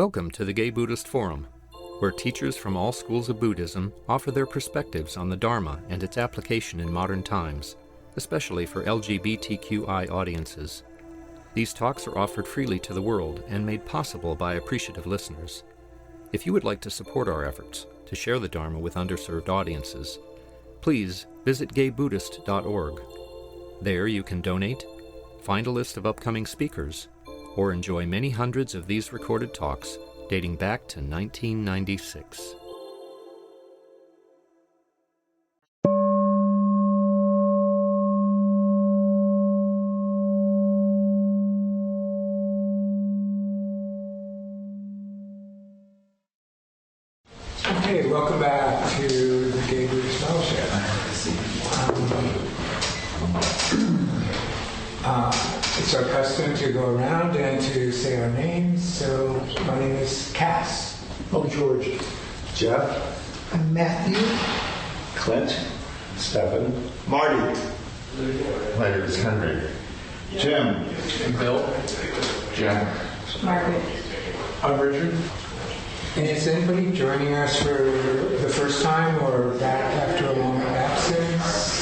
Welcome to the Gay Buddhist Forum, where teachers from all schools of Buddhism offer their perspectives on the Dharma and its application in modern times, especially for LGBTQI audiences. These talks are offered freely to the world and made possible by appreciative listeners. If you would like to support our efforts to share the Dharma with underserved audiences, please visit gaybuddhist.org. There you can donate, find a list of upcoming speakers, or enjoy many hundreds of these recorded talks dating back to 1996. Okay, welcome back to the Gay Buddhist Fellowship. It's our custom to go around and to say our names. So my name is Cass. I'm George. Jeff. I'm Matthew. Clint. Stephen. Marty. My name is Henry. Jim. Bill. Jack. Margaret. I'm Richard. And is anybody joining us for the first time or back after a long absence?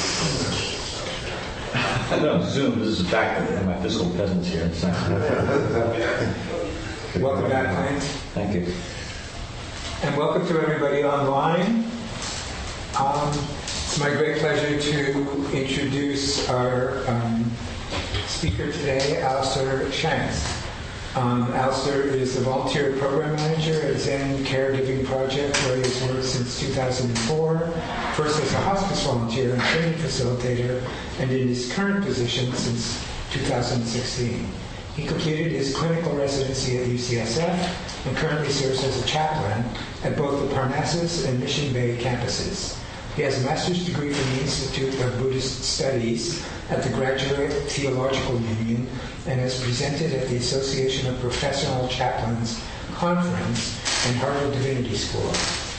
No, Zoom. This is back in my physical presence here. Welcome back, Clint. Thank you. And welcome to everybody online. It's my great pleasure to introduce our speaker today, Alistair Shanks. Alistair is the volunteer program manager at Zen Caregiving Project, where he has worked since 2004, first as a hospice volunteer and training facilitator, and in his current position since 2016. He completed his clinical residency at UCSF and currently serves as a chaplain at both the Parnassus and Mission Bay campuses. He has a master's degree from the Institute of Buddhist Studies at the Graduate Theological Union and has presented at the Association of Professional Chaplains Conference and Harvard Divinity School.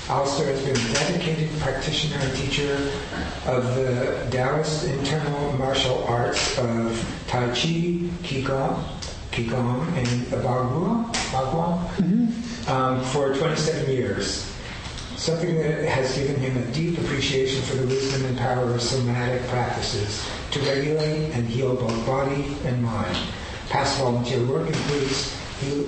Alistair has been a dedicated practitioner and teacher of the Taoist internal martial arts of Tai Chi, Qigong, and Bagua for 27 years. Something that has given him a deep appreciation for the wisdom and power of somatic practices to regulate and heal both body and mind. Past volunteer work includes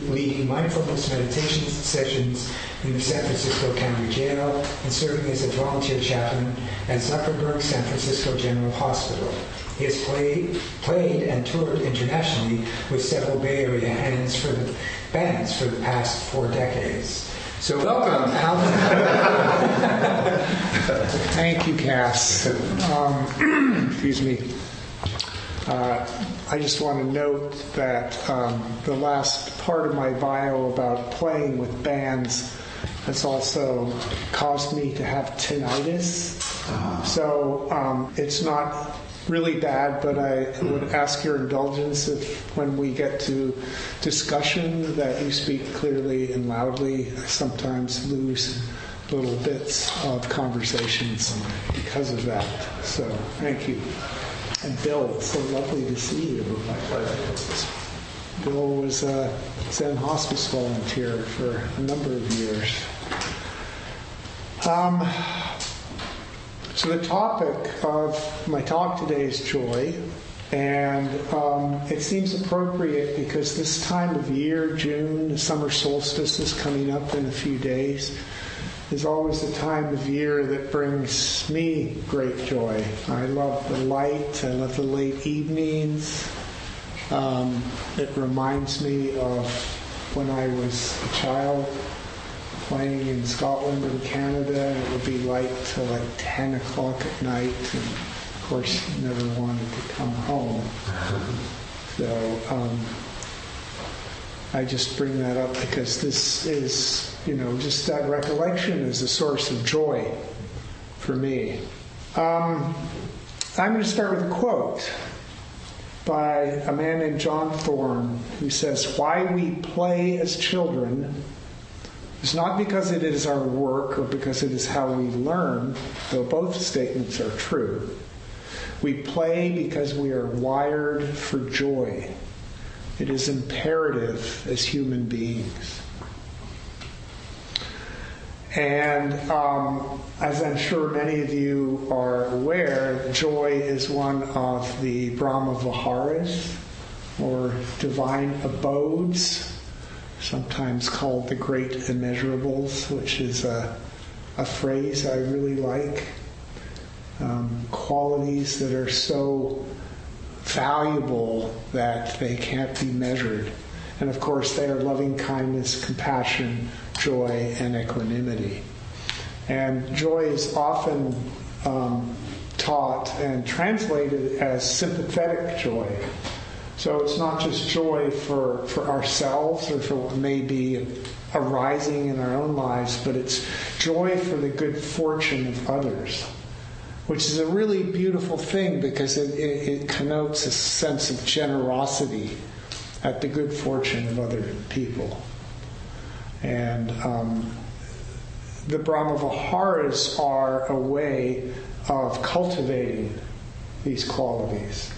leading mindfulness meditation sessions in the San Francisco County Jail and serving as a volunteer chaplain at Zuckerberg San Francisco General Hospital. He has played and toured internationally with several Bay Area bands for the past 4 decades. So welcome, Alistair. Thank you, Cass. Excuse me. I just want to note that the last part of my bio about playing with bands has also caused me to have tinnitus. So it's not really bad, but I would ask your indulgence if when we get to discussion that you speak clearly and loudly. I sometimes lose little bits of conversations because of that. So thank you. And Bill, it's so lovely to see you. My pleasure. Bill was a Zen hospice volunteer for a number of years. So the topic of my talk today is joy, and it seems appropriate because this time of year, June, the summer solstice is coming up in a few days, is always a time of year that brings me great joy. I love the light, I love the late evenings. It reminds me of when I was a child playing in Scotland and Canada, and it would be light till like 10 o'clock at night, and of course never wanted to come home. So I just bring that up because this is, just that recollection is a source of joy for me. I'm going to start with a quote by a man named John Thorne, who says, "Why we play as children is not because it is our work or because it is how we learn, though both statements are true. We play because we are wired for joy. It is imperative as human beings." And as I'm sure many of you are aware, joy is one of the Brahmaviharas, or Divine Abodes, sometimes called the Great Immeasurables, which is a phrase I really like. Qualities that are so valuable that they can't be measured. And of course, they are loving kindness, compassion, joy, and equanimity. And joy is often taught and translated as sympathetic joy. So it's not just joy for ourselves or for what may be arising in our own lives, but it's joy for the good fortune of others, which is a really beautiful thing because it connotes a sense of generosity at the good fortune of other people. And the Brahmaviharas are a way of cultivating these qualities.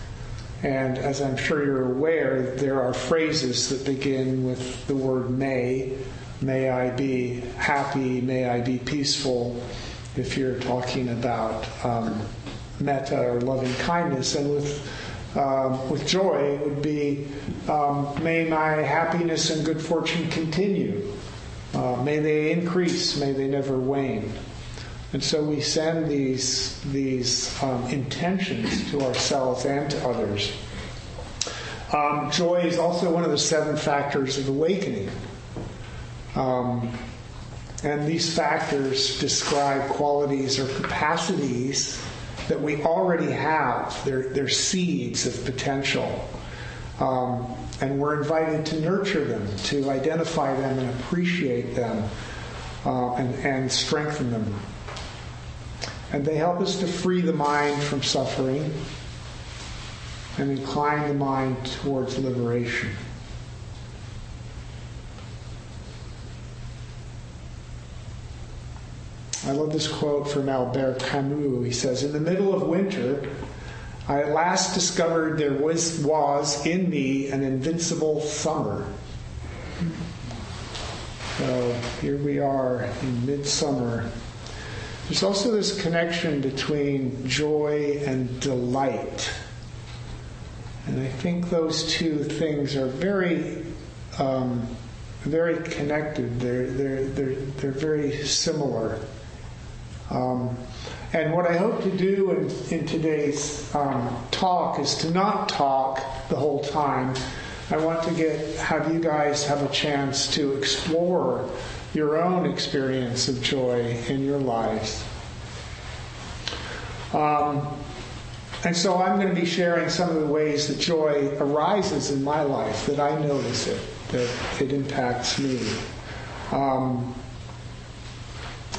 And as I'm sure you're aware, there are phrases that begin with the word may. May I be happy, may I be peaceful, if you're talking about metta or loving kindness. And with joy, it would be, may my happiness and good fortune continue. May they increase, may they never wane. And so we send these intentions to ourselves and to others. Joy is also one of the 7 factors of awakening. And these factors describe qualities or capacities that we already have. They're seeds of potential. And we're invited to nurture them, to identify them and appreciate them, and strengthen them. And they help us to free the mind from suffering and incline the mind towards liberation. I love this quote from Albert Camus. He says, "In the middle of winter, I at last discovered there was in me an invincible summer." So here we are in midsummer. There's also this connection between joy and delight. And I think those two things are very, very connected. They're very similar. And what I hope to do in today's talk is to not talk the whole time. I want to have you guys have a chance to explore your own experience of joy in your lives. And so I'm going to be sharing some of the ways that joy arises in my life, that I notice it, that it impacts me.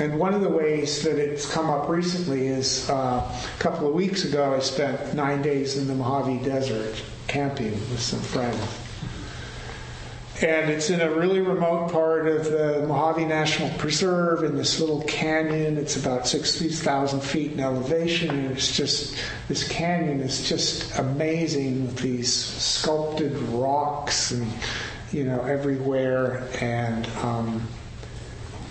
And one of the ways that it's come up recently is a couple of weeks ago I spent 9 days in the Mojave Desert camping with some friends. And it's in a really remote part of the Mojave National Preserve in this little canyon. It's about 60,000 feet in elevation, and it's just, this canyon is just amazing with these sculpted rocks and, everywhere. And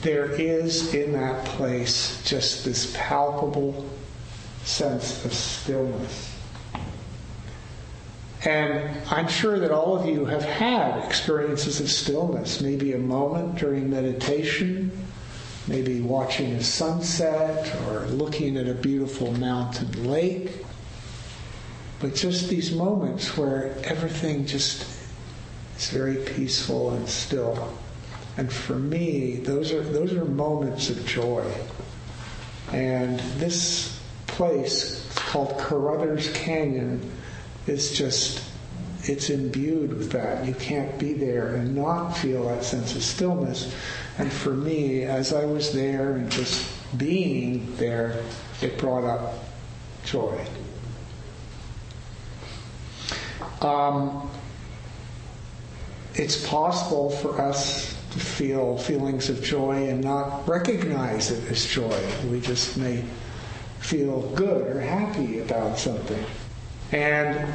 there is in that place just this palpable sense of stillness. And I'm sure that all of you have had experiences of stillness, maybe a moment during meditation, maybe watching a sunset or looking at a beautiful mountain lake. But just these moments where everything just is very peaceful and still. And for me, those are moments of joy. And this place called Carruthers Canyon is just, it's imbued with that. You can't be there and not feel that sense of stillness. And for me, as I was there and just being there, it brought up joy. It's possible for us to feel feelings of joy and not recognize it as joy. We just may feel good or happy about something. And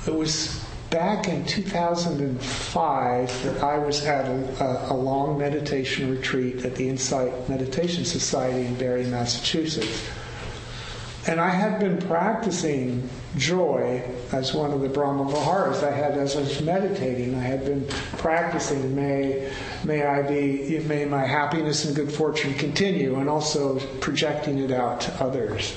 it was back in 2005 that I was at a long meditation retreat at the Insight Meditation Society in Barre, Massachusetts. And I had been practicing joy as one of the Brahmaviharas. As I was meditating, I had been practicing, may my happiness and good fortune continue, and also projecting it out to others.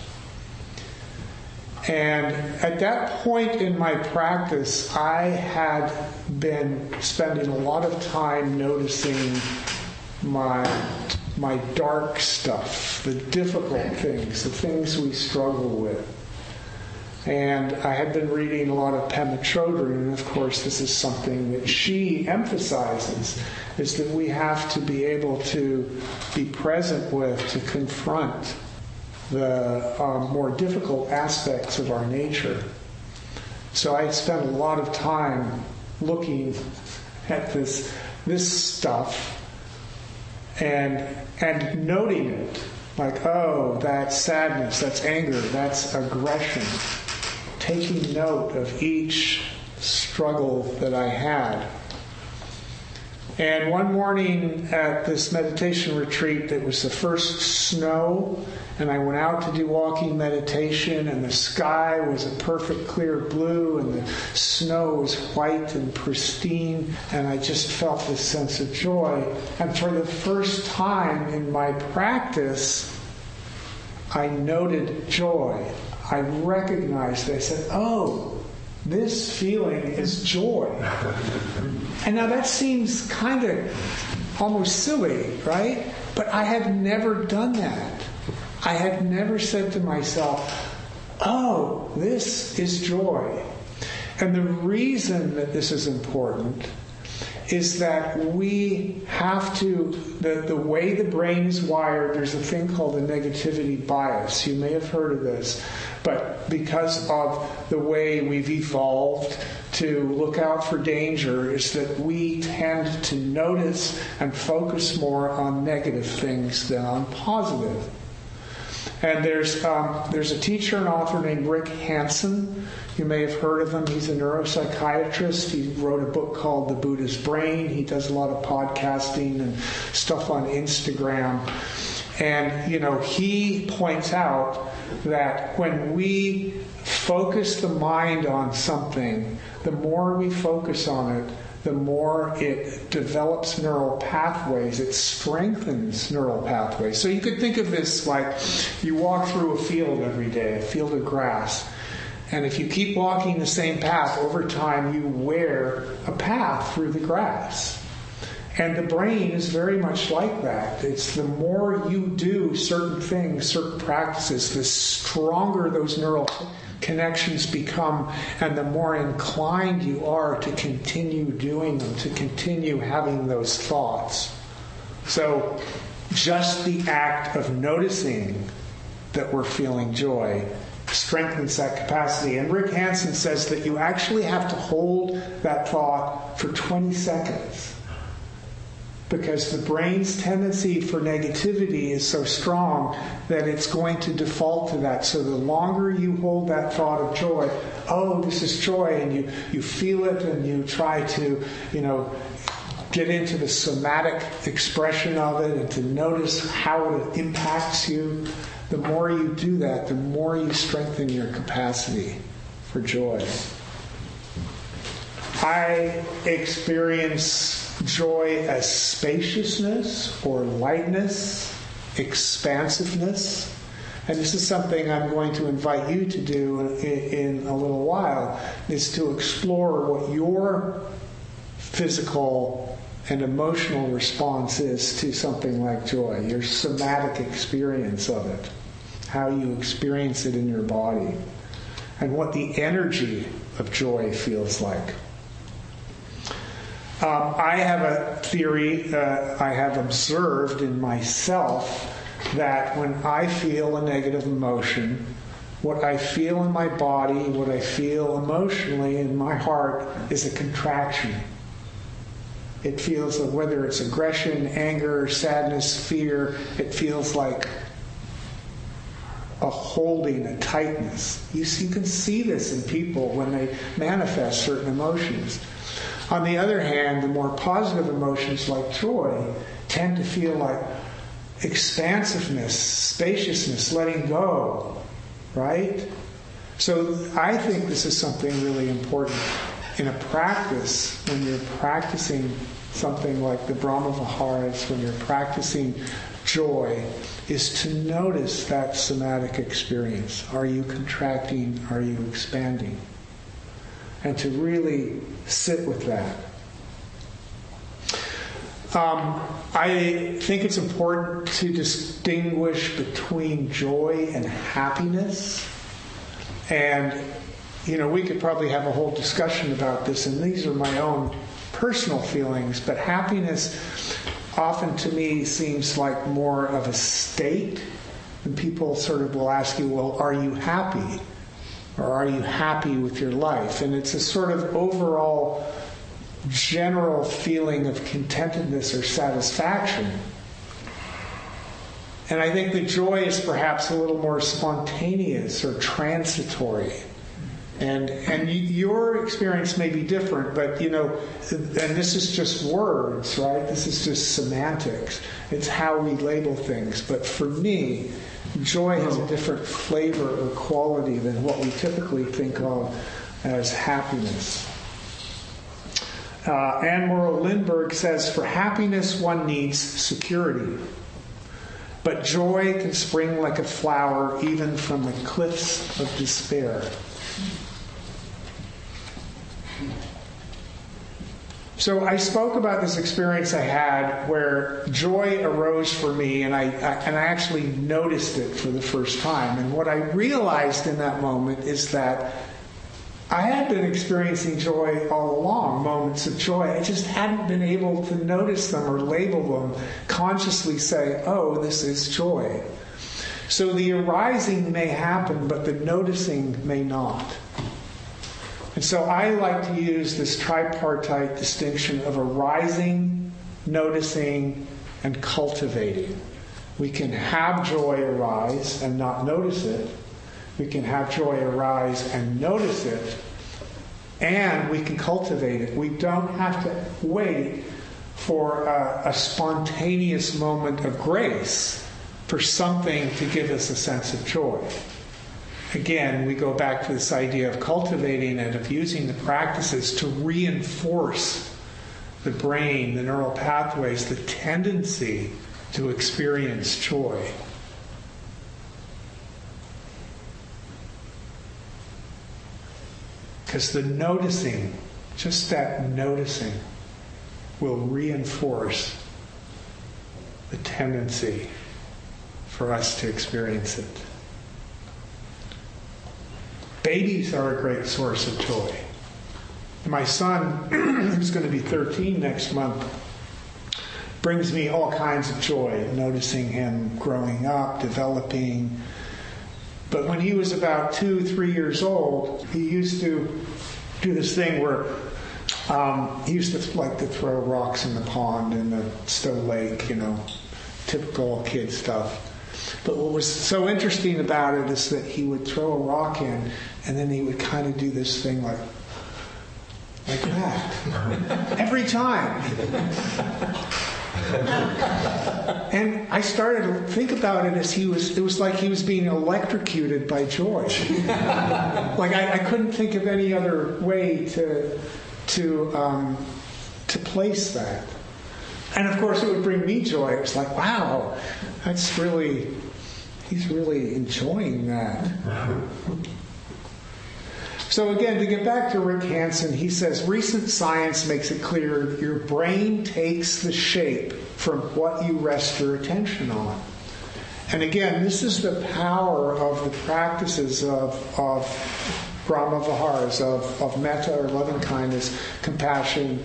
And at that point in my practice, I had been spending a lot of time noticing my dark stuff, the difficult things, the things we struggle with. And I had been reading a lot of Pema Chodron, and of course this is something that she emphasizes, is that we have to be able to be present with, to confront the more difficult aspects of our nature. So I spent a lot of time looking at this stuff and noting it, like, oh, that's sadness, that's anger, that's aggression, taking note of each struggle that I had. And one morning at this meditation retreat, it was the first snow, and I went out to do walking meditation, and the sky was a perfect clear blue, and the snow was white and pristine, and I just felt this sense of joy. And for the first time in my practice, I noted joy. I recognized it. I said, oh, this feeling is joy. And now that seems kind of almost silly, right? But I had never done that. I had never said to myself, oh, this is joy. And the reason that this is important is that we have to, the way the brain is wired, there's a thing called a negativity bias. You may have heard of this. But because of the way we've evolved to look out for danger, is that we tend to notice and focus more on negative things than on positive. And there's a teacher and author named Rick Hanson. You may have heard of him. He's a neuropsychiatrist. He wrote a book called The Buddha's Brain. He does a lot of podcasting and stuff on Instagram. And, he points out that when we focus the mind on something, the more we focus on it, the more it develops neural pathways. It strengthens neural pathways. So you could think of this like you walk through a field every day, a field of grass. And if you keep walking the same path, over time you wear a path through the grass. And the brain is very much like that. It's the more you do certain things, certain practices, the stronger those neural connections become, and the more inclined you are to continue doing them, to continue having those thoughts. So just the act of noticing that we're feeling joy strengthens that capacity. And Rick Hanson says that you actually have to hold that thought for 20 seconds. Because the brain's tendency for negativity is so strong that it's going to default to that. So the longer you hold that thought of joy, oh, this is joy, and you feel it, and you try to, get into the somatic expression of it and to notice how it impacts you, the more you do that, the more you strengthen your capacity for joy. I experience joy as spaciousness or lightness, expansiveness. And this is something I'm going to invite you to do in a little while, is to explore what your physical and emotional response is to something like joy, your somatic experience of it, how you experience it in your body, and what the energy of joy feels like. I have a theory I have observed in myself that when I feel a negative emotion, what I feel in my body, what I feel emotionally in my heart is a contraction. It feels, whether it's aggression, anger, sadness, fear, it feels like a holding, a tightness. You can see this in people when they manifest certain emotions. On the other hand, the more positive emotions like joy tend to feel like expansiveness, spaciousness, letting go, right? So I think this is something really important in a practice. When you're practicing something like the Brahmaviharas, when you're practicing joy, is to notice that somatic experience. Are you contracting? Are you expanding? And to really sit with that. I think it's important to distinguish between joy and happiness. And, we could probably have a whole discussion about this, and these are my own personal feelings, but happiness often to me seems like more of a state. And people sort of will ask you, well, are you happy? Or are you happy with your life? And it's a sort of overall general feeling of contentedness or satisfaction. And I think the joy is perhaps a little more spontaneous or transitory. And your experience may be different, but and this is just words, right? This is just semantics. It's how we label things. But for me, joy has a different flavor or quality than what we typically think of as happiness. Anne Morrow Lindbergh says, for happiness one needs security. But joy can spring like a flower even from the cliffs of despair. So I spoke about this experience I had where joy arose for me, and I actually noticed it for the first time. And what I realized in that moment is that I had been experiencing joy all along, moments of joy. I just hadn't been able to notice them or label them, consciously say, oh, this is joy. So the arising may happen, but the noticing may not. And so I like to use this tripartite distinction of arising, noticing, and cultivating. We can have joy arise and not notice it. We can have joy arise and notice it. And we can cultivate it. We don't have to wait for a spontaneous moment of grace for something to give us a sense of joy. Again, we go back to this idea of cultivating and of using the practices to reinforce the brain, the neural pathways, the tendency to experience joy. Because the noticing, just that noticing, will reinforce the tendency for us to experience it. Babies are a great source of joy. My son, who's going to be 13 next month, brings me all kinds of joy, noticing him growing up, developing. But when he was about 2-3 years old, he used to do this thing where he used to like to throw rocks in the pond in the Stowe Lake, typical kid stuff. But what was so interesting about it is that he would throw a rock in, and then he would kind of do this thing like that every time. And I started to think about it as it was like he was being electrocuted by joy. Like I couldn't think of any other way to place that. And of course it would bring me joy. It was like, wow, he's really enjoying that. So again, to get back to Rick Hansen, he says, recent science makes it clear your brain takes the shape from what you rest your attention on. And again, this is the power of the practices of Brahmaviharas, of metta or loving kindness, compassion,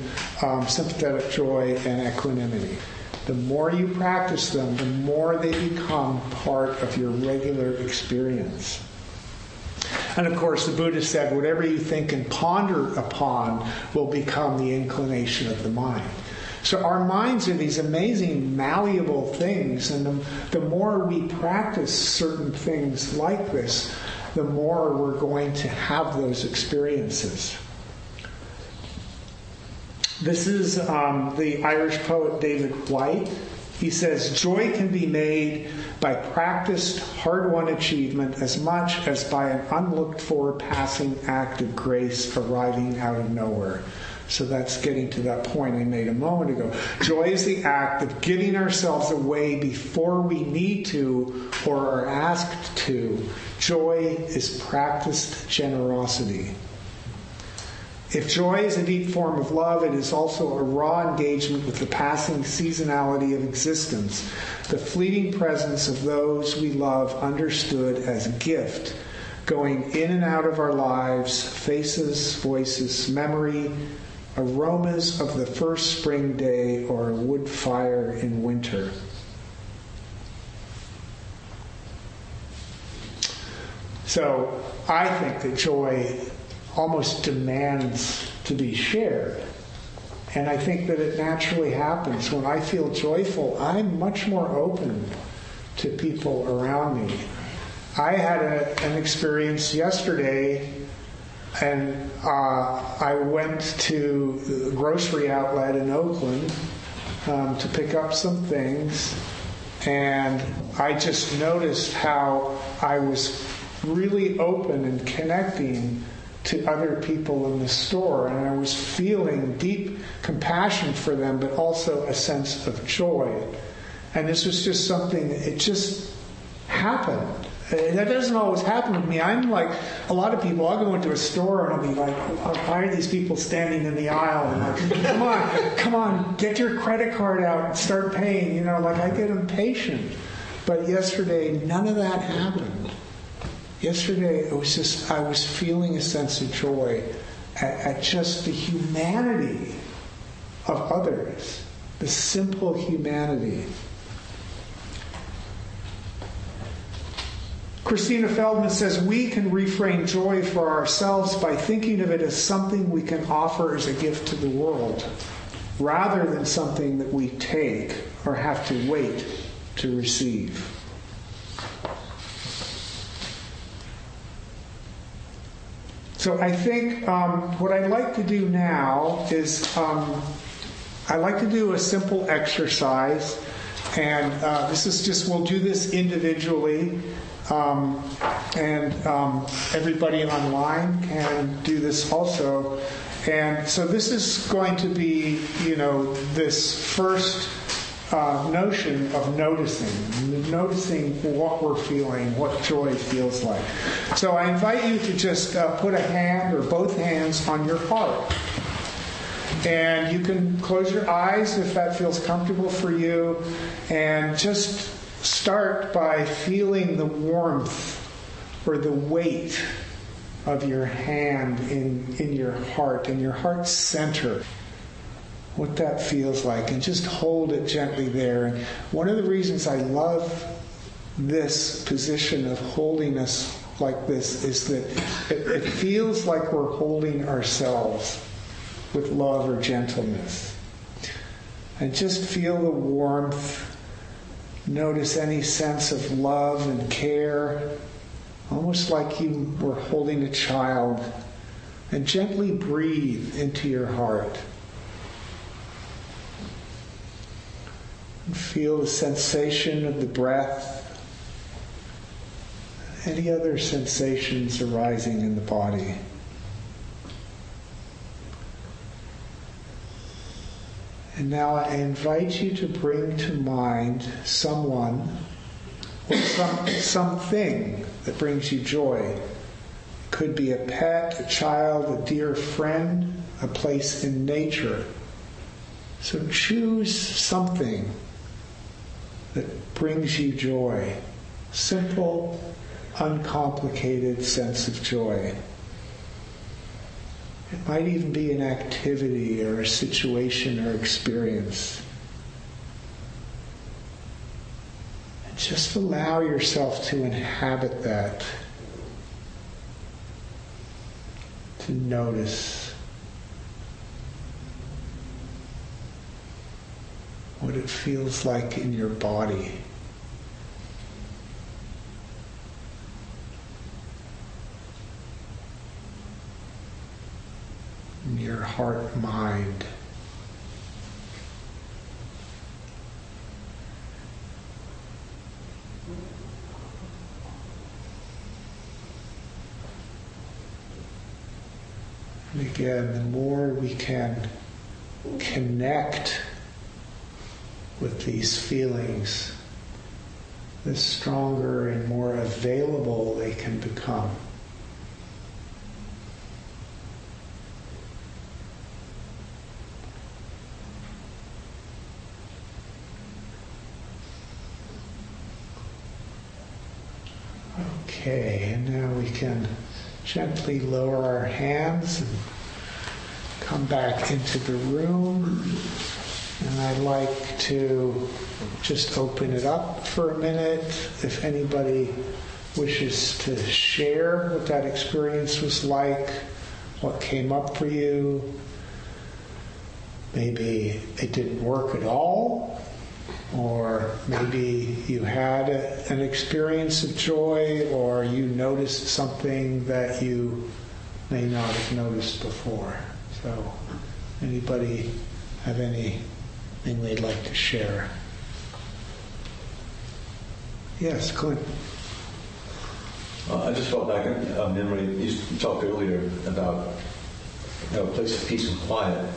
sympathetic joy, and equanimity. The more you practice them, the more they become part of your regular experience. And of course, the Buddha said, whatever you think and ponder upon will become the inclination of the mind. So our minds are these amazing, malleable things, and the more we practice certain things like this, the more we're going to have those experiences. This is the Irish poet David White. He says, joy can be made by practiced, hard-won achievement as much as by an unlooked-for passing act of grace arriving out of nowhere. So that's getting to that point I made a moment ago. Joy is the act of giving ourselves away before we need to or are asked to. Joy is practiced generosity. If joy is a deep form of love, it is also a raw engagement with the passing seasonality of existence, the fleeting presence of those we love understood as a gift, going in and out of our lives, faces, voices, memory, aromas of the first spring day or a wood fire in winter. So I think that joy almost demands to be shared. And I think that it naturally happens. When I feel joyful, I'm much more open to people around me. I had an experience yesterday, and I went to the grocery outlet in Oakland to pick up some things, and I just noticed how I was really open and connecting to other people in the store, and I was feeling deep compassion for them, but also a sense of joy. And this was just something, it just happened. That doesn't always happen with me. I'm like a lot of people. I'll go into a store and I'll be like, why are these people standing in the aisle? And like, come on, get your credit card out and start paying. You know, like I get impatient. But yesterday, none of that happened. Yesterday, it was just, I was feeling a sense of joy at just the humanity of others, the simple humanity. Christina Feldman says, we can reframe joy for ourselves by thinking of it as something we can offer as a gift to the world, rather than something that we take or have to wait to receive. So I think what I'd like to do now is I'd like to do a simple exercise, and this is just, we'll do this individually, and everybody online can do this also. And so this is going to be, this first notion of noticing what we're feeling, what joy feels like. So I invite you to just put a hand or both hands on your heart. And you can close your eyes if that feels comfortable for you, and just start by feeling the warmth or the weight of your hand in your heart, in your heart center. What that feels like, and just hold it gently there. And one of the reasons I love this position of holding us like this is that it feels like we're holding ourselves with love or gentleness. And just feel the warmth. Notice any sense of love and care, almost like you were holding a child. And gently breathe into your heart. And feel the sensation of the breath. Any other sensations arising in the body. And now I invite you to bring to mind someone or something that brings you joy. It could be a pet, a child, a dear friend, a place in nature. So choose something that brings you joy. Simple, uncomplicated sense of joy. It might even be an activity or a situation or experience. And just allow yourself to inhabit that, to notice. what it feels like in your body. In your heart, mind. And again, the more we can connect with these feelings, the stronger and more available they can become. Okay, and now we can gently lower our hands and come back into the room. And I'd like to just open it up for a minute. If anybody wishes to share what that experience was like, what came up for you. Maybe it didn't work at all, or maybe you had an experience of joy, or you noticed something that you may not have noticed before. So, anybody have anything they'd like to share? Yes, Clint. I just felt back in memory. You talked earlier about a place of peace and quiet.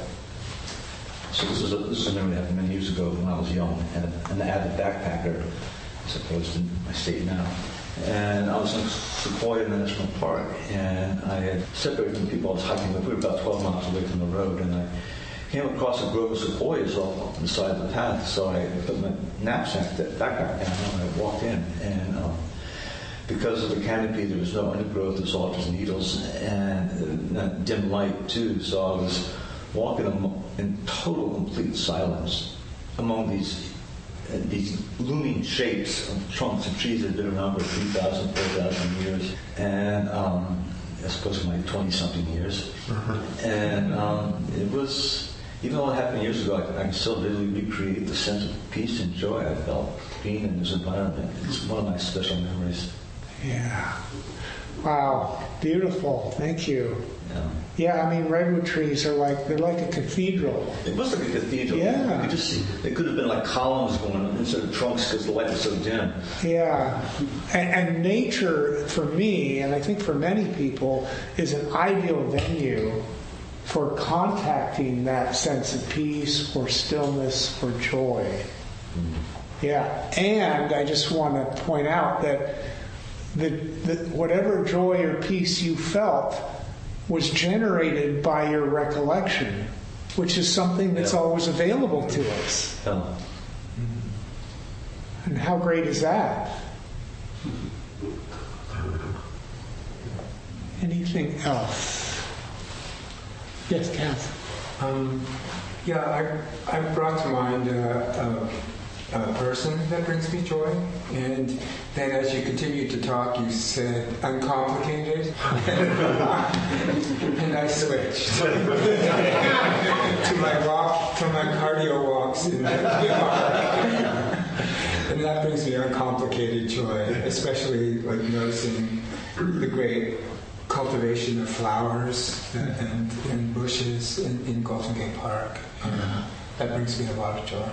So this is a memory that happened many years ago when I was young, and I had a backpacker, as opposed to my state now. And I was in Sequoia National Park, and I had separated from people I was hiking with. We were about 12 miles away from the road, and I came across a grove of sequoias off the side of the path. So I put my knapsack, that backpack down, and I walked in. And because of the canopy, there was no undergrowth, there was all just needles, and dim light too. So I was walking in total, complete silence among these looming shapes of trunks of trees that had been around for 3,000, 4,000 years. And I suppose my 20-something years. And it was, even though it happened years ago, I can still vividly recreate the sense of peace and joy I felt being in this environment. It's one of my special memories. Yeah. Wow. Beautiful. Thank you. Yeah, I mean, redwood trees are they're like a cathedral. It was like a cathedral. Yeah. You could just see, it could have been like columns going on instead of trunks because the light was so dim. Yeah. And nature, for me, and I think for many people, is an ideal venue for contacting that sense of peace or stillness or joy. Yeah. And I just want to point out that whatever joy or peace you felt was generated by your recollection, which is something that's always available to us. And how great is that? Anything else? Yes, Kath. I brought to mind a person that brings me joy, and then as you continued to talk, you said uncomplicated, and I switched to my cardio walks in the park, and that brings me uncomplicated joy, especially like noticing the great cultivation of flowers and bushes in Golden Gate Park. That brings me a lot of joy.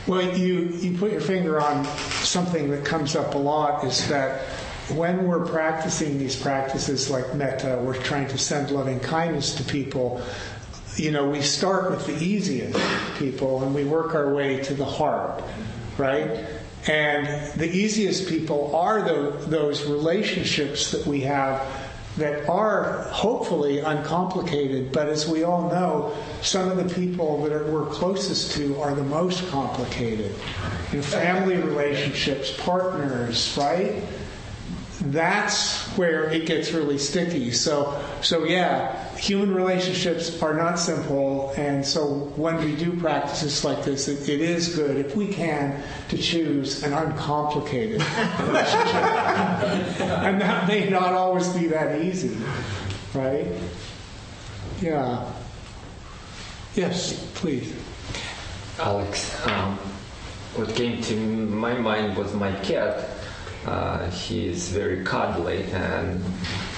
Well, you put your finger on something that comes up a lot, is that when we're practicing these practices like metta, we're trying to send loving kindness to people. We start with the easiest people and we work our way to the heart, right? And the easiest people are those relationships that we have that are hopefully uncomplicated, but as we all know, some of the people that we're closest to are the most complicated. Family relationships, partners, right? That's where it gets really sticky. So yeah, human relationships are not simple, and so when we do practices like this, it is good, if we can, to choose an uncomplicated relationship. And that may not always be that easy, right? Yeah. Yes, please. Alex. What came to my mind was my cat. He is very cuddly, and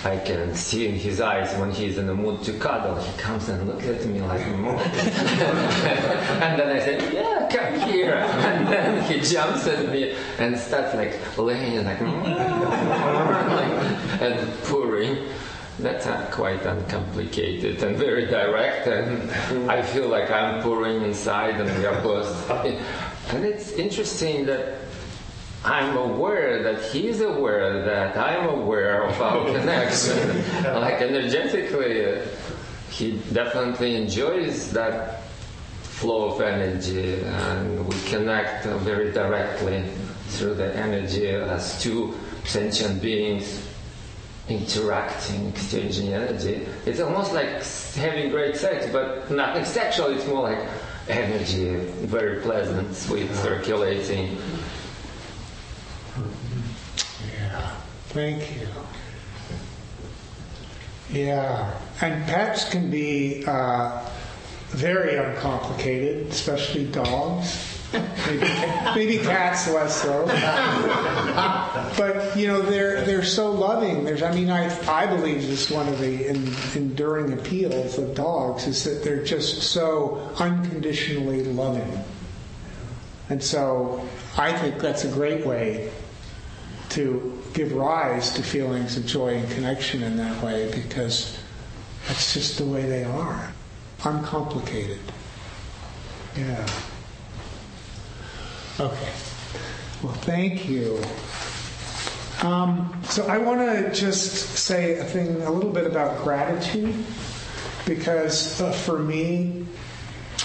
I can see in his eyes when he's in the mood to cuddle. He comes and looks at me like, "Mom." And then I say, "Yeah, come here." And then he jumps at me and starts like laying like, and purring. That's quite uncomplicated and very direct, and I feel like I'm purring inside, and we are both. And it's interesting that I'm aware that he's aware that I'm aware of our connection. Like energetically, he definitely enjoys that flow of energy, and we connect very directly through the energy as two sentient beings interacting, exchanging energy. It's almost like having great sex, but nothing sexual. It's more like energy, very pleasant, sweet, circulating. Yeah, thank you. Yeah, and pets can be very uncomplicated, especially dogs. Maybe cats less so. But they're so loving. I believe this is one of the enduring appeals of dogs is that they're just so unconditionally loving. And so I think that's a great way to give rise to feelings of joy and connection in that way, because that's just the way they are. Uncomplicated. Yeah. Okay. Well, thank you. So I want to just say a little bit about gratitude, because for me,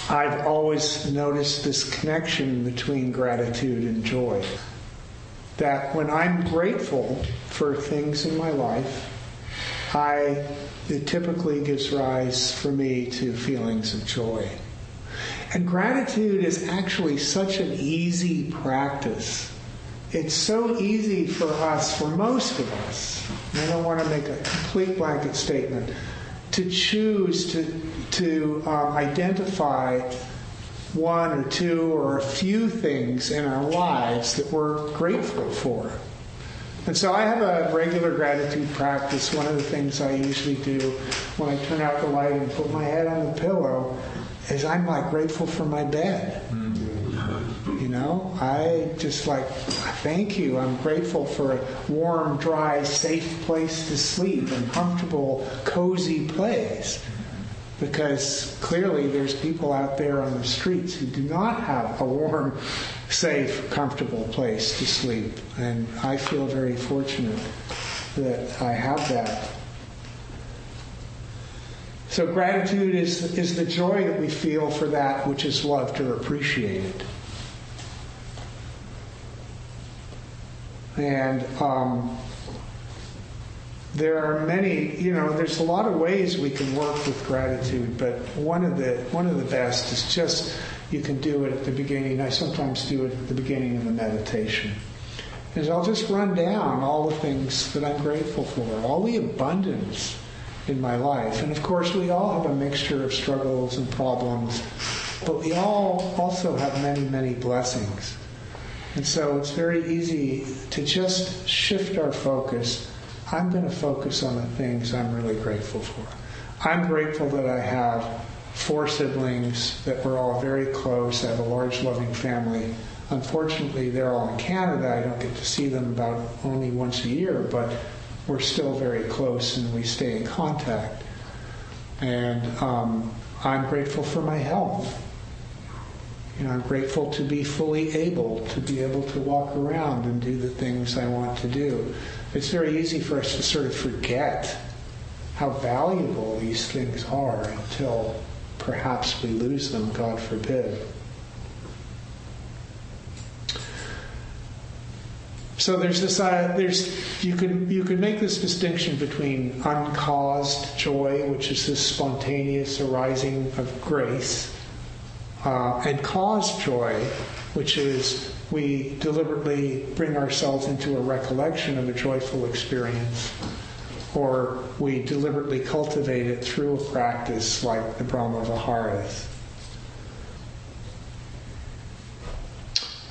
I've always noticed this connection between gratitude and joy. That when I'm grateful for things in my life, it typically gives rise for me to feelings of joy. And gratitude is actually such an easy practice. It's so easy for us, for most of us, and I don't want to make a complete blanket statement, to choose to identify one or two or a few things in our lives that we're grateful for. And so I have a regular gratitude practice. One of the things I usually do when I turn out the light and put my head on the pillow is I'm like grateful for my bed. I just thank you. I'm grateful for a warm, dry, safe place to sleep and comfortable, cozy place. Because clearly there's people out there on the streets who do not have a warm, safe, comfortable place to sleep. And I feel very fortunate that I have that. So gratitude is the joy that we feel for that which is loved or appreciated. And there are many, there's a lot of ways we can work with gratitude, but one of the best is just, you can do it at the beginning. I sometimes do it at the beginning of the meditation. Is I'll just run down all the things that I'm grateful for, all the abundance in my life. And of course, we all have a mixture of struggles and problems, but we all also have many, many blessings. And so it's very easy to just shift our focus. I'm going to focus on the things I'm really grateful for. I'm grateful that I have 4 siblings, that we're all very close. I have a large, loving family. Unfortunately, they're all in Canada. I don't get to see them about only once a year, but we're still very close and we stay in contact. And I'm grateful for my health. I'm grateful to be fully able to walk around and do the things I want to do. It's very easy for us to sort of forget how valuable these things are until perhaps we lose them, God forbid. So there's this. You could make this distinction between uncaused joy, which is this spontaneous arising of grace, and caused joy, which is we deliberately bring ourselves into a recollection of a joyful experience, or we deliberately cultivate it through a practice like the Brahmaviharas.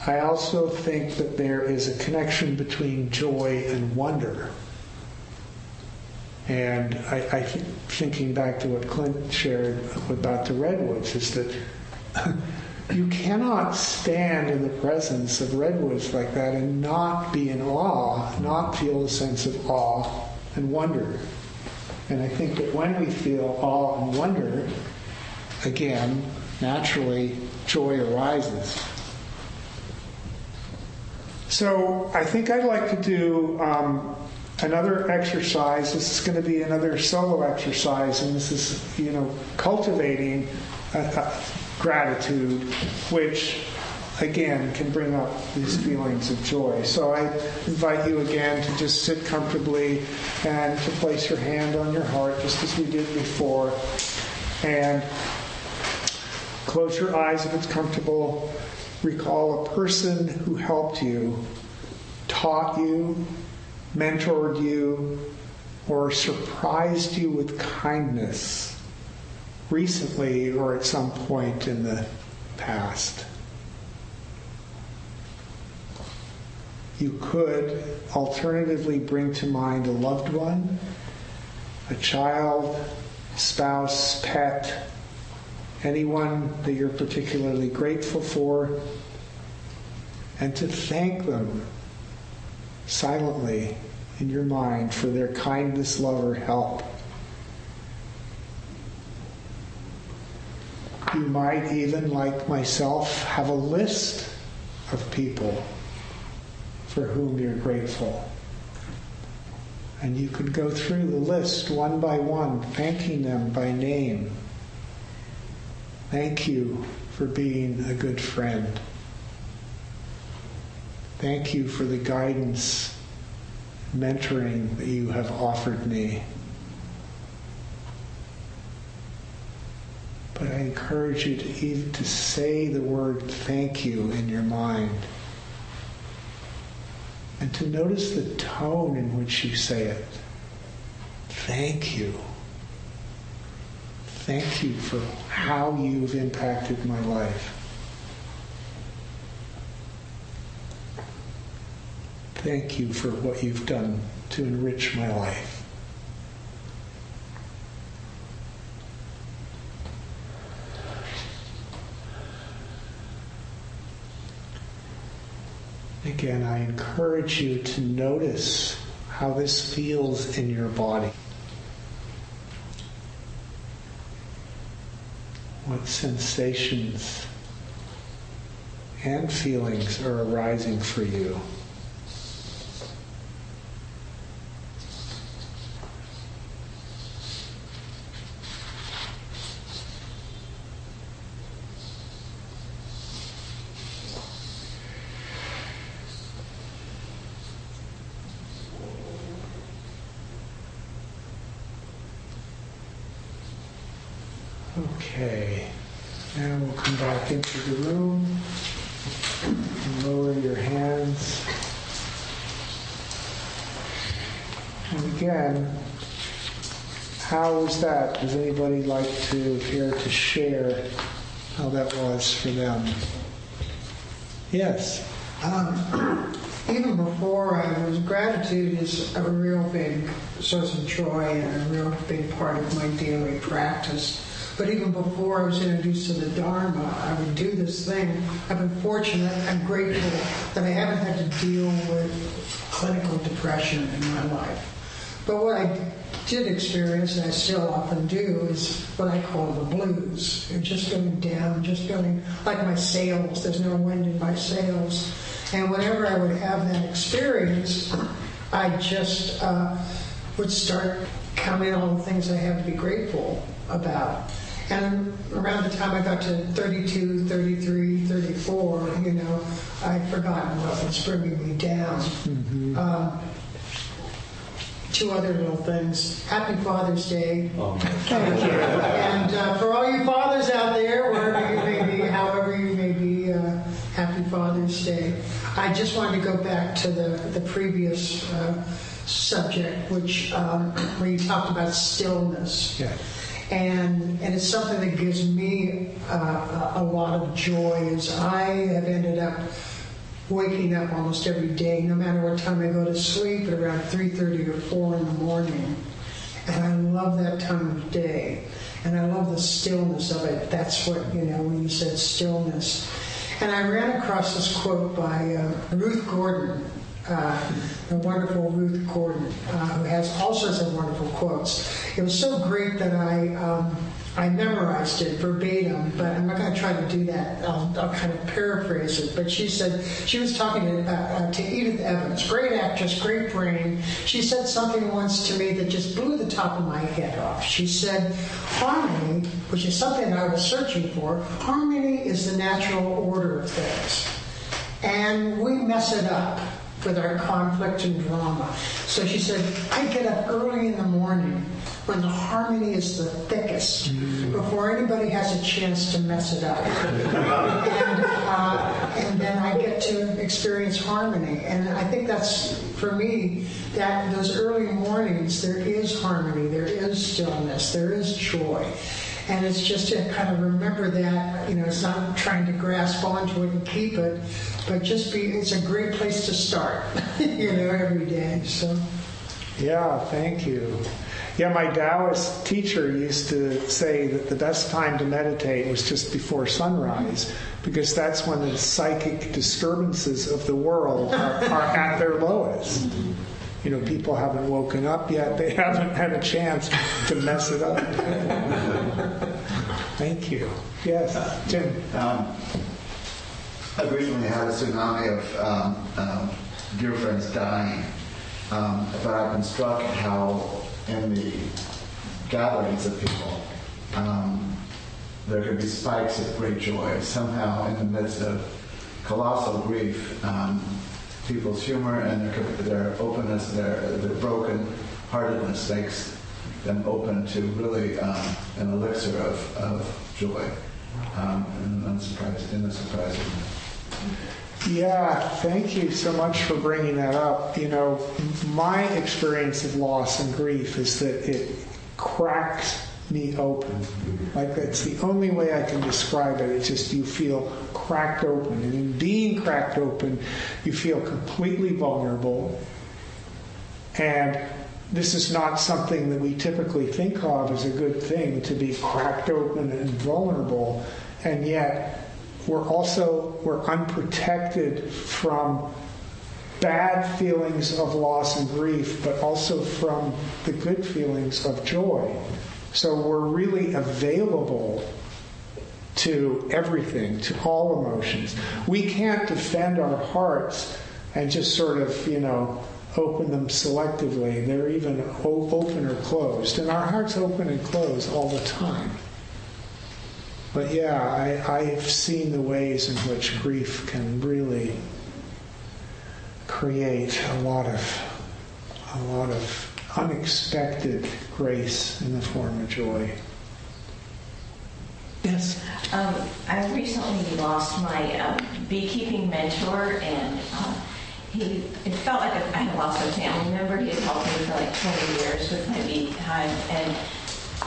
I also think that there is a connection between joy and wonder. And I thinking back to what Clint shared about the redwoods, is that you cannot stand in the presence of redwoods like that and not be in awe, not feel a sense of awe and wonder. And I think that when we feel awe and wonder, again, naturally, joy arises. So I think I'd like to do another exercise. This is going to be another solo exercise, and this is, cultivating gratitude, which, again, can bring up these feelings of joy. So I invite you again to just sit comfortably and to place your hand on your heart, just as we did before, and close your eyes if it's comfortable. Recall a person who helped you, taught you, mentored you, or surprised you with kindness recently or at some point in the past. You could alternatively bring to mind a loved one, a child, spouse, pet, anyone that you're particularly grateful for, and to thank them silently in your mind for their kindness, love, or help. You might even, like myself, have a list of people for whom you're grateful. And you could go through the list one by one, thanking them by name. Thank you for being a good friend. Thank you for the guidance, mentoring that you have offered me. But I encourage you to say the word thank you in your mind. And to notice the tone in which you say it. Thank you. Thank you for how you've impacted my life. Thank you for what you've done to enrich my life. Again, I encourage you to notice how this feels in your body. What sensations and feelings are arising for you. Okay, now we'll come back into the room and lower your hands. And again, how was that? Does anybody like to care to share how that was for them? Yes? Even before gratitude is a real big source of joy and a real big part of my daily practice. But even before I was introduced to the Dharma, I would do this thing. I've been fortunate, I'm grateful that I haven't had to deal with clinical depression in my life. But what I did experience, and I still often do, is what I call the blues. You're just going down, just going like my sails. There's no wind in my sails. And whenever I would have that experience, I just would start counting all the things I have to be grateful about. And around the time I got to 32, 33, 34, I'd forgotten what was bringing me down. Mm-hmm. Two other little things. Happy Father's Day. Oh, thank you. And for all you fathers out there, wherever you may be, however you may be, Happy Father's Day. I just wanted to go back to the previous subject, which where you talked about stillness. Yeah. And it's something that gives me a lot of joy, as I have ended up waking up almost every day, no matter what time I go to sleep, at around 3:30 or 4 in the morning. And I love that time of day. And I love the stillness of it. That's what, when you said stillness. And I ran across this quote by Ruth Gordon, the wonderful Ruth Gordon, who has all sorts of wonderful quotes. It was so great that I memorized it verbatim, but I'm not going to try to do that. I'll kind of paraphrase it. But she said, she was talking to Edith Evans, great actress, great brain. She said something once to me that just blew the top of my head off. She said, harmony, which is something I was searching for, harmony is the natural order of things. And we mess it up with our conflict and drama. So she said, I get up early in the morning when the harmony is the thickest, before anybody has a chance to mess it up. And then I get to experience harmony. And I think that's, for me, that those early mornings, there is harmony, there is stillness, there is joy. And it's just to kind of remember that, it's not trying to grasp onto it and keep it, but just it's a great place to start, every day. So. Yeah, thank you. Yeah, my Taoist teacher used to say that the best time to meditate was just before sunrise, because that's when the psychic disturbances of the world are at their lowest. People haven't woken up yet. They haven't had a chance to mess it up. Thank you. Yes, Jim. I've recently had a tsunami of dear friends dying, but I've been struck at how in the gatherings of people, there can be spikes of great joy. Somehow, in the midst of colossal grief, people's humor and their openness, their broken-heartedness makes them open to really an elixir of joy, in a surprising way. Yeah, thank you so much for bringing that up. My experience of loss and grief is that it cracks me open. Like, that's the only way I can describe it. It's just you feel cracked open. And in being cracked open, you feel completely vulnerable. And this is not something that we typically think of as a good thing, to be cracked open and vulnerable. And yet, we're unprotected from bad feelings of loss and grief, but also from the good feelings of joy. So we're really available to everything, to all emotions. We can't defend our hearts and just sort of, open them selectively. They're even open or closed. And our hearts open and close all the time. But yeah, I've seen the ways in which grief can really create a lot of unexpected grace in the form of joy. Yes? I recently lost my beekeeping mentor, and it felt like I had lost a family member. He had helped me for like 20 years with my beehive, and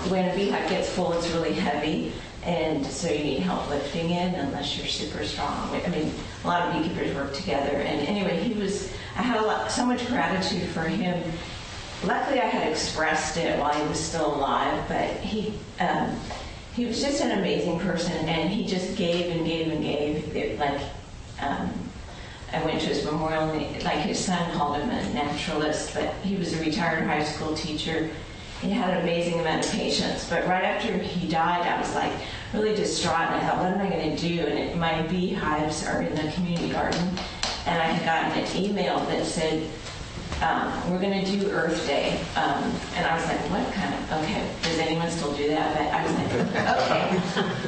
when a beehive gets full, it's really heavy. And so you need help lifting it unless you're super strong. I mean, a lot of beekeepers work together. And anyway, I had so much gratitude for him. Luckily, I had expressed it while he was still alive, but he was just an amazing person, and he just gave and gave and gave. I went to his memorial, and his son called him a naturalist, but he was a retired high school teacher. He had an amazing amount of patience, but right after he died, I was really distraught, and I thought, what am I going to do? And my beehives are in the community garden, and I had gotten an email that said, we're going to do Earth Day. And I was like, what kind of, okay, does anyone still do that? But I was like, okay,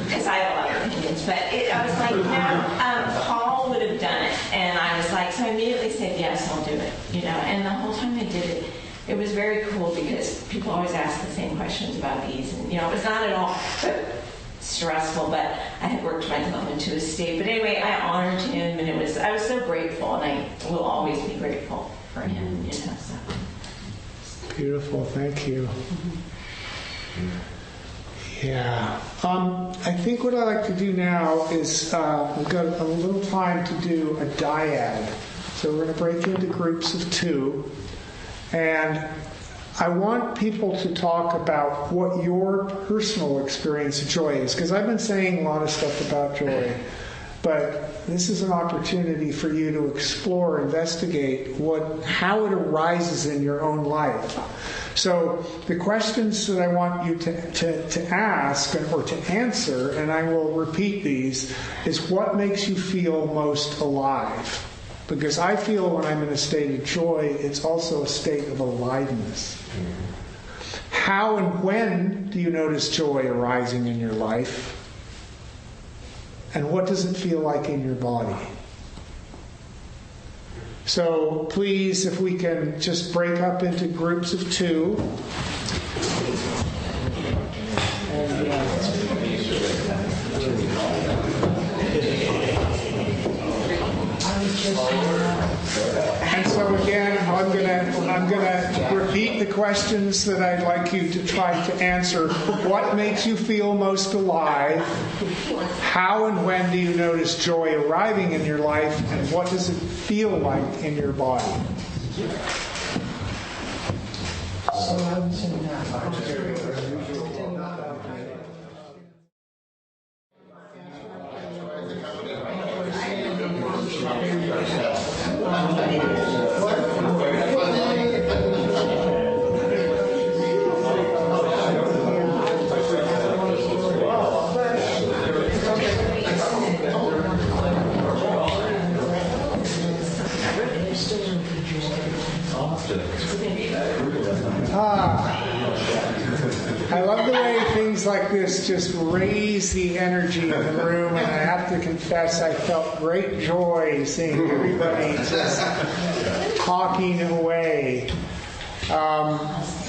because I have a lot of opinions. But I was like, no, Paul would have done it. And I was like, so I immediately said, yes, I'll do it. And the whole time I did it, it was very cool because people always ask the same questions about bees. And, it was not at all stressful, but I had worked myself into a state. But anyway, I honored him, and I was so grateful, and I will always be grateful for him, So. Beautiful, thank you. Yeah. I think what I like to do now is we've got a little time to do a dyad. So we're going to break into groups of 2. And I want people to talk about what your personal experience of joy is, because I've been saying a lot of stuff about joy, but this is an opportunity for you to explore, investigate how it arises in your own life. So the questions that I want you to ask or to answer, and I will repeat these, is what makes you feel most alive? Because I feel when I'm in a state of joy, it's also a state of aliveness. How and when do you notice joy arising in your life? And what does it feel like in your body? So please, if we can just break up into groups of 2. And so again, I'm gonna repeat the questions that I'd like you to try to answer. What makes you feel most alive? How and when do you notice joy arriving in your life? And what does it feel like in your body? I love the way things like this just raise the energy in the room, and I have to confess I felt great joy seeing everybody just talking away.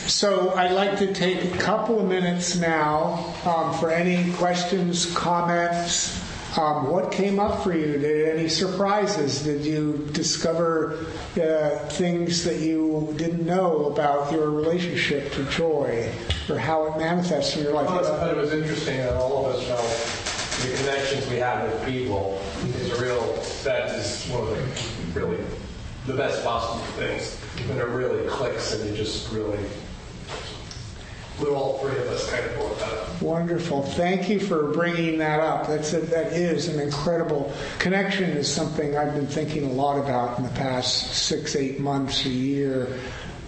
So I'd like to take a couple of minutes now for any questions, comments. What came up for you? Any surprises? Did you discover things that you didn't know about your relationship to joy or how it manifests in your life? I thought it was interesting that all of us felt the connections we have with people that is one of the best possible things. When it really clicks and you just really... all 3 of us kind of brought that up. Wonderful. Thank you for bringing that up. That is an incredible connection. Is something I've been thinking a lot about in the past 6-8 months, a year.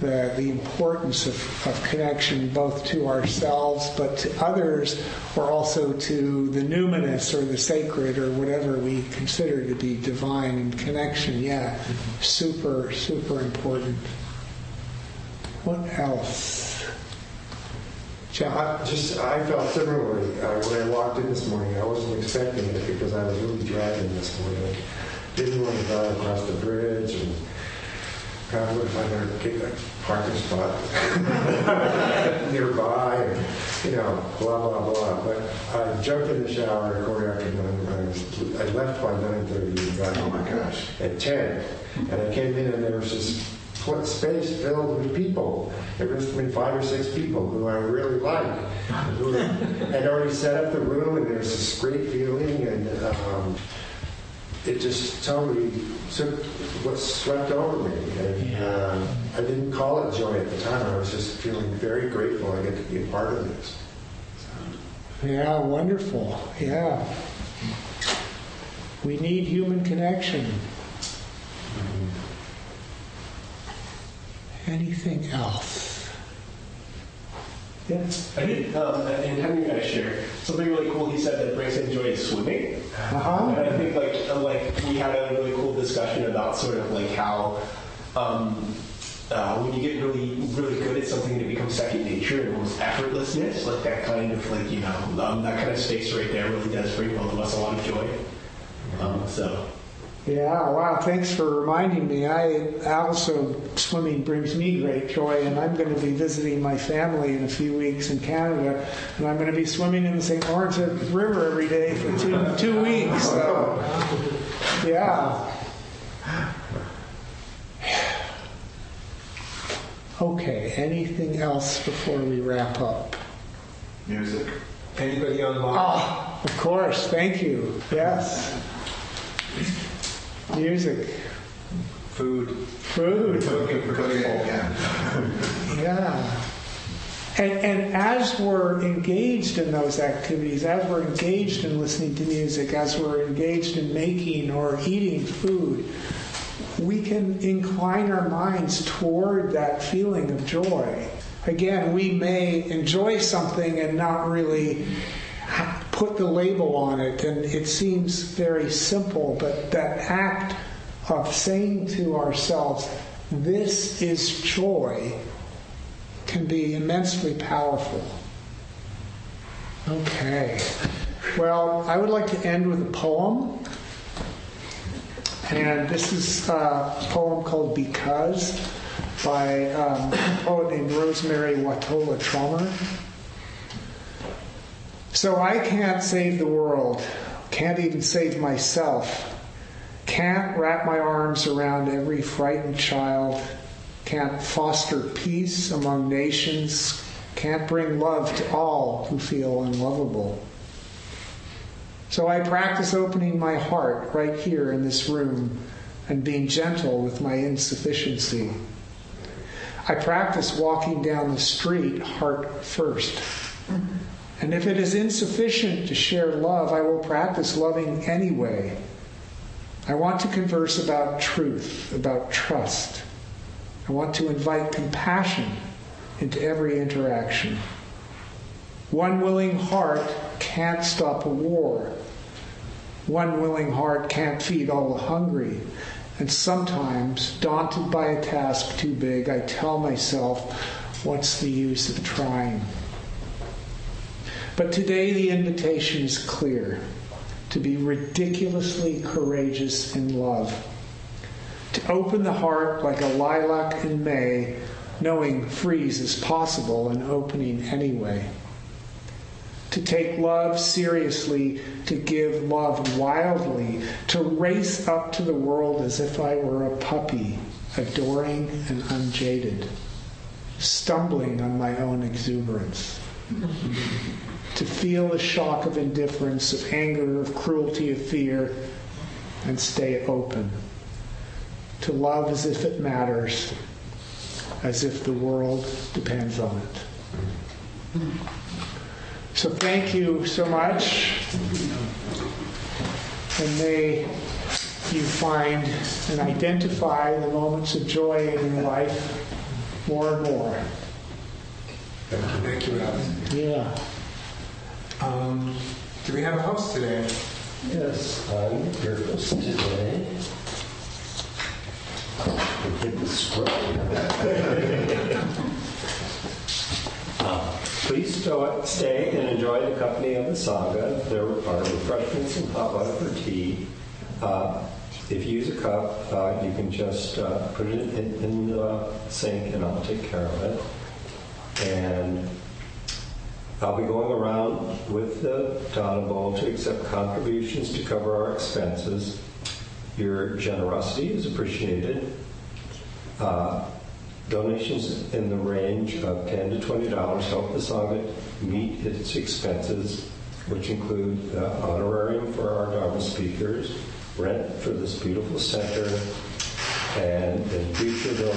The importance of connection both to ourselves but to others, or also to the numinous or the sacred or whatever we consider to be divine. And connection, super, super important. What else? I felt similarly when I walked in this morning. I wasn't expecting it because I was really driving this morning. Didn't want to drive across the bridge and probably would find a parking spot nearby, and blah blah blah. But I jumped in the shower at 9:15. I left by 9:30 and got at 10, and I came in and there was this space filled with people. There must have been 5 or 6 people who I really liked, who had already set up the room, and there's this great feeling, and it just totally swept over me. And I didn't call it joy at the time. I was just feeling very grateful I get to be a part of this. Yeah, wonderful. Yeah. We need human connection. Anything else? Yes. I did, and having you guys share something really cool. He said that brings him joy is swimming. And I think like we had a really cool discussion about sort of like how when you get really, really good at something, it becomes second nature and almost effortlessness. Like that kind of that kind of space right there really does bring both of us a lot of joy. Yeah, wow, thanks for reminding me. Also, swimming brings me great joy, and I'm going to be visiting my family in a few weeks in Canada, and I'm going to be swimming in the St. Lawrence River every day for two weeks. So, yeah. Okay, anything else before we wrap up? Music. Anybody online? Oh, of course. Thank you. Yes. Music. Food. Cooking for people. Yeah. And as we're engaged in those activities, as we're engaged in listening to music, as we're engaged in making or eating food, we can incline our minds toward that feeling of joy. Again, we may enjoy something and not really put the label on it, and it seems very simple, but that act of saying to ourselves, "This is joy," can be immensely powerful. Okay. Well, I would like to end with a poem. And this is a poem called Because by a poet named Rosemary Watola Trommer. So I can't save the world, can't even save myself, can't wrap my arms around every frightened child, can't foster peace among nations, can't bring love to all who feel unlovable. So I practice opening my heart right here in this room and being gentle with my insufficiency. I practice walking down the street heart first. And if it is insufficient to share love, I will practice loving anyway. I want to converse about truth, about trust. I want to invite compassion into every interaction. One willing heart can't stop a war. One willing heart can't feed all the hungry. And sometimes, daunted by a task too big, I tell myself, what's the use of trying? But today the invitation is clear, to be ridiculously courageous in love. To open the heart like a lilac in May, knowing freeze is possible and opening anyway. To take love seriously, to give love wildly, to race up to the world as if I were a puppy, adoring and unjaded, stumbling on my own exuberance. To feel the shock of indifference, of anger, of cruelty, of fear, and stay open. To love as if it matters, as if the world depends on it. So thank you so much. And may you find and identify the moments of joy in your life more and more. Thank you, Alistair. Yeah. Do we have a host today? Yes, I'm your host today. Hit the scroll. Please stay and enjoy the company of the Sangha. There are refreshments and hot water for tea. If you use a cup, you can just put it in the sink and I'll take care of it. And I'll be going around with the Dana Bowl to accept contributions to cover our expenses. Your generosity is appreciated. Donations in the range of $10 to $20 help the Sangha meet its expenses, which include the honorarium for our Dharma speakers, rent for this beautiful center, and in future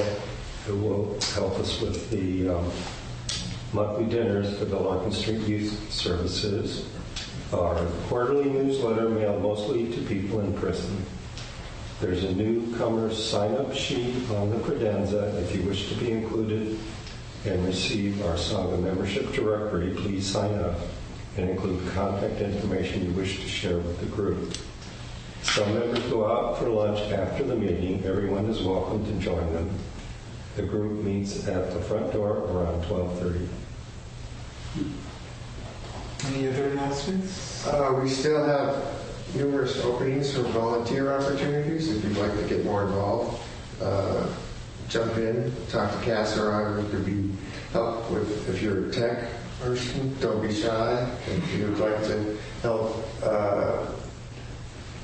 it will help us with the monthly dinners for the Larkin Street Youth Services, our quarterly newsletter mailed mostly to people in prison. There's a newcomer sign-up sheet on the credenza. If you wish to be included and receive our Sangha membership directory, please sign up and include contact information you wish to share with the group. Some members go out for lunch after the meeting. Everyone is welcome to join them. The group meets at the front door around 12:30. Any other announcements? We still have numerous openings for volunteer opportunities. If you'd like to get more involved, jump in, talk to Cass or I. We could be help with, if you're a tech person, don't be shy. If you'd like to help,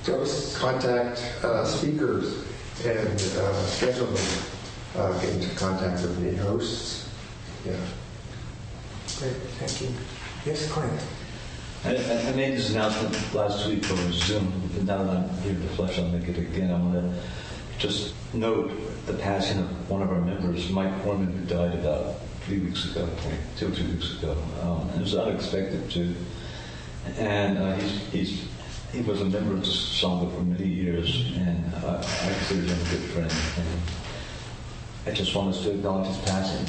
just contact speakers and schedule them. Get into contact with the hosts. Yeah. Great, thank you. Yes, Clint. I made this announcement last week over Zoom, but now that I'm here in the flesh, I'll make it again. I want to just note the passing of one of our members, Mike Corman, who died about 3 weeks ago, 2 or 3 weeks ago. It was unexpected, too. And he was a member of the Sangha for many years, and I consider him a good friend. And I just want us to acknowledge his passing.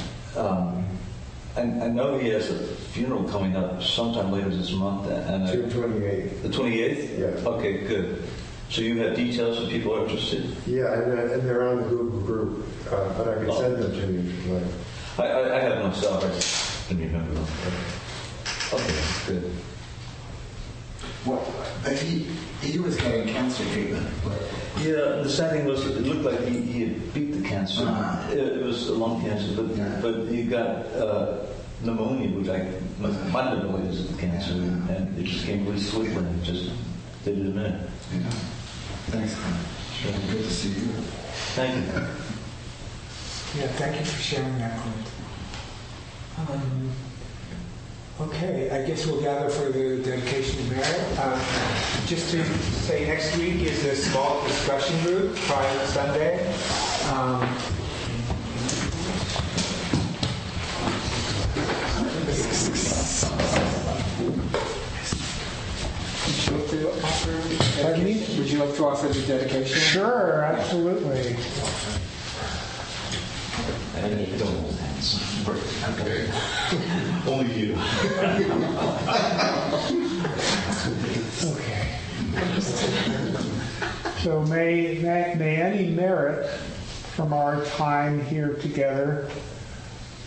I know he has a funeral coming up sometime later this month. And June 28th. The 28th? Yeah. Okay, good. So you have details if people are interested? Yeah, and they're on the Google group, but I can send them to you if you like. I have myself. I just didn't remember them. Okay, good. Well, but he was getting cancer treatment. Yeah, the sad thing was it looked like he had beat the cancer. It was a lung cancer, but he got pneumonia, which might have been related to the cancer, and it just came really swiftly and just did it in a minute. Yeah. Thanks, Clint. Sure. Good to see you. Thank you. Yeah, thank you for sharing that, Clint. Okay, I guess we'll gather for the dedication of merit. Just to say, next week is a small discussion group, Friday, Sunday. Pardon me? Would you like to offer the dedication? Sure, absolutely. Only you. Okay. So may any merit from our time here together,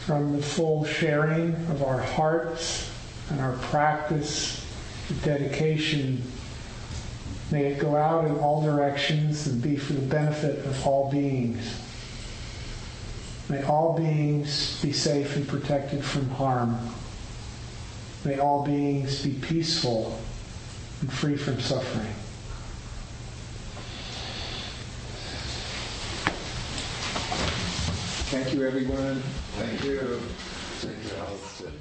from the full sharing of our hearts and our practice, the dedication, may it go out in all directions and be for the benefit of all beings. May all beings be safe and protected from harm. May all beings be peaceful and free from suffering. Thank you, everyone. Thank you. Thank you, Alistair.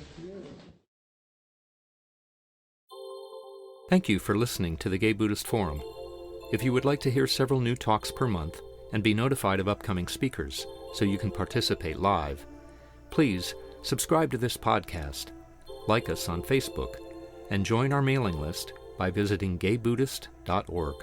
Thank you for listening to the Gay Buddhist Forum. If you would like to hear several new talks per month and be notified of upcoming speakers so you can participate live, please subscribe to this podcast, like us on Facebook, and join our mailing list by visiting gaybuddhist.org.